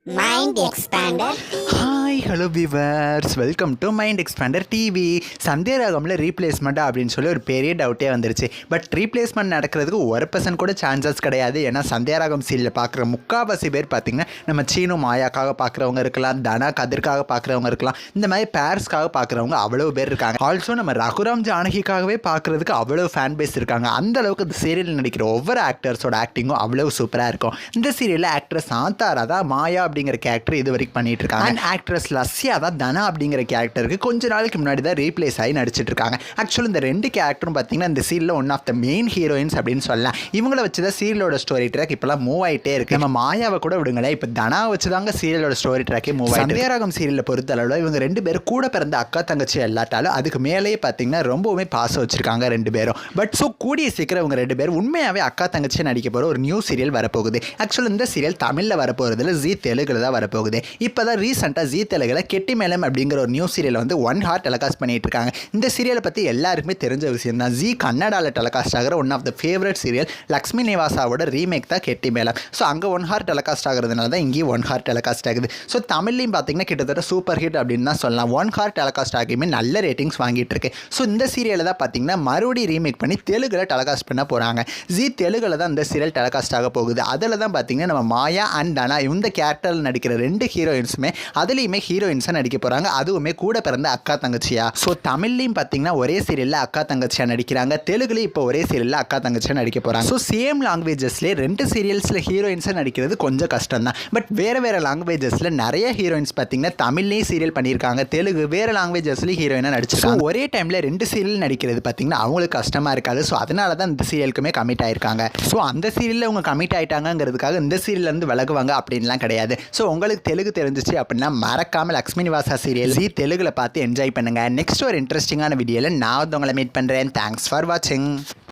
Mind Expander. Hi hello viewers, welcome to mind expander TV. Sandhya ராகமில் ரீப்ளேஸ்மெண்ட்டா அப்படின்னு சொல்லி ஒரு பெரிய டவுட்டே வந்துருச்சு. பட் ரீப்ளேஸ்மெண்ட் நடக்கிறதுக்கு 1% கூட சான்சஸ் கிடையாது. ஏன்னா சந்தியா ராகம் சீரியல் பார்க்குற முக்கால்வாசி பேர் பார்த்திங்கன்னா நம்ம சீனு மாயாக்காக பார்க்குறவங்க இருக்கலாம், தனா கதிர்க்காக பார்க்குறவங்க இருக்கலாம், இந்த மாதிரி பேர்ஸ்க்காக பார்க்குறவங்க அவ்வளோ பேர் இருக்காங்க. ஆல்சோ நம்ம ரகுராம் ஜானகிக்காகவே பார்க்குறதுக்கு அவ்வளோ ஃபேன் பேஸ் இருக்காங்க. அந்த அளவுக்கு இந்த சீரியல் நடிக்கிற ஒவ்வொரு ஆக்டர்ஸோட ஆக்டிங்கும் அவ்வளோ சூப்பராக இருக்கும். இந்த சீரியலில் ஆக்ட்ரஸ் சாந்தாரா தான் மாயா அப்படிங்கிற கேரக்டர் இது வரைக்கும் பண்ணிட்டு இருக்காங்க. அண்ட் ஆக்ட்ரஸ் லஸ்யா தான் தனா அப்படிங்கிற கேரக்டருக்கு கொஞ்ச நாளைக்கு முன்னாடி தான் ரீப்ளேஸ் ஆகி நடிச்சிட்டு இருக்காங்க. ஆக்சுவலி இந்த ரெண்டு கேரக்டரும் பார்த்தீங்கன்னா இந்த சீரியலில் one of the main heroines அப்படின்னு சொல்லலாம். இவங்கள வச்சு தான் சீரியலோட ஸ்டோரி ட்ராக் இப்போலாம் மூவ் ஆகிட்டே இருக்கு. நம்ம மாயாவை கூட விடுங்களேன், இப்போ தனா வச்சு தாங்க சீரியலோட ஸ்டோரி ட்ராக்கே மூவ் ஆகிட்டு. சந்தியா ராகம் சீரியலை பொறுத்தளவில் இவங்க ரெண்டு பேரும் கூட பிறந்த அக்கா தங்கச்சி எல்லாட்டாலும் அதுக்கு மேலேயே பார்த்தீங்கன்னா ரொம்பவுமே பாசம் வச்சிருக்காங்க ரெண்டு பேரும். பட் ஸோ கூடிய சீக்கிரம் இவங்க ரெண்டு பேரும் உண்மையாகவே அக்கா தங்கச்சியை நடிக்க போகிற ஒரு நியூ சீரியல் வரப்போகுது. ஆக்சுவலி இந்த சீரியல் தமிழில் வரப்போகிறதுல ஜீ தெலுங்குல தான் வரப்போகுது. இப்போ தான் ரீசெண்டாக ஜீ தெலுங்குல கெட்டி மேலம் அப்படிங்கிற ஒரு நியூ சீரியல் வந்து 1 hour டெலிகாஸ்ட் பண்ணிட்டு இருக்காங்க. இந்த சீரியலை பற்றி எல்லாருக்குமே தெரிஞ்ச விஷயம் தான். ஜீ கன்னடாவில் டெலிகாஸ்ட் ஆகிற one of the favourite serial Lakshmi நிவாசாவோட ரீமேக் தான் கெட்டி மேலம். ஸோ அங்கே 1 hour டெலிகாஸ்ட் ஆகிறதுனால தான் இங்கேயும் 1 hour டெலிகாஸ்ட் ஆகுது. ஸோ தமிழ்லையும் பார்த்தீங்கன்னா கிட்டத்தட்ட சூப்பர் ஹிட் அப்படின்னு தான் சொல்லலாம். 1 hour டெலிகாஸ்ட் ஆகியுமே நல்ல ரேட்டிங்ஸ் வாங்கிட்டு இருக்கு. ஸோ இந்த சீரியலை தான் பார்த்தீங்கன்னா மறுபடியும் ரீமேக் பண்ணி தெலுங்குல டெலிகாஸ்ட் பண்ண போகிறாங்க. ஜீ தெலுங்குல தான் இந்த சீரியல் டெலிகாஸ்ட் ஆக போகுது. அதில் தான் பார்த்தீங்கன்னா நம்ம மாயா அண்ட் தனா இந்த கேரக்டரில் நடிக்கிற ரெண்டு ஹீரோயின்ஸுமே அதுலேயுமே ஹீரோயின்ஸாக நடிக்க போகிறாங்க. அதுவுமே கூட பிறந்த அக்கா தங்கச்சியா. ஸோ தமிழ்லையும் பார்த்தீங்கன்னா ஒரே சீரியலில் அக்கா தங்கச்சியாக நடிக்கிறாங்க, தெலுங்குலையும் இப்போ ஒரே சீரியலில் அக்கா தங்கச்சியாக நடிக்க போகிறாங்க. ஸோ சேம் லாங்குவேஜஸ்லேயே ரெண்டு சீரியல்ஸில் ஹீரோயின்ஸாக நடிக்கிறது கொஞ்சம் கஷ்டம் தான். பட் வேறு லாங்குவேஜஸில் நிறைய ஹீரோயின்ஸ் பார்த்தீங்கன்னா தமிழ்லேயும் சீரியல் பண்ணியிருக்காங்க, தெலுங்கு வேறு லாங்குவேஜஸ்லேயும் ஹீரோயினாக நடிச்சிருக்காங்க. ஒரே டைமில் ரெண்டு சீரியல் நடிக்கிறது பார்த்தீங்கன்னா அவங்களுக்கு கஷ்டமாக இருக்காது. ஸோ அதனால தான் இந்த சீரியலுக்குமே கமிட் ஆயிருக்காங்க. ஸோ அந்த சீரியலில் அவங்க கமிட் ஆகிட்டாங்கிறதுக்காக இந்த சீரியல்லேருந்து விலகுவாங்க அப்படின்லாம் கிடையாது. ஸோ உங்களுக்கு தெலுங்கு தெரிஞ்சிச்சு அப்படின்னா மறக்காமல் லக்ஷ்மி நிவாசா சீரியல் ஜீ தெலுங்குல பார்த்து என்ஜாய் பண்ணுங்கள். நெக்ஸ்ட் ஒரு இன்ட்ரெஸ்டிங்கான வீடியோவில் நான் உங்களை மீட் பண்ணுறேன். தேங்க்ஸ் ஃபார் வாட்சிங்.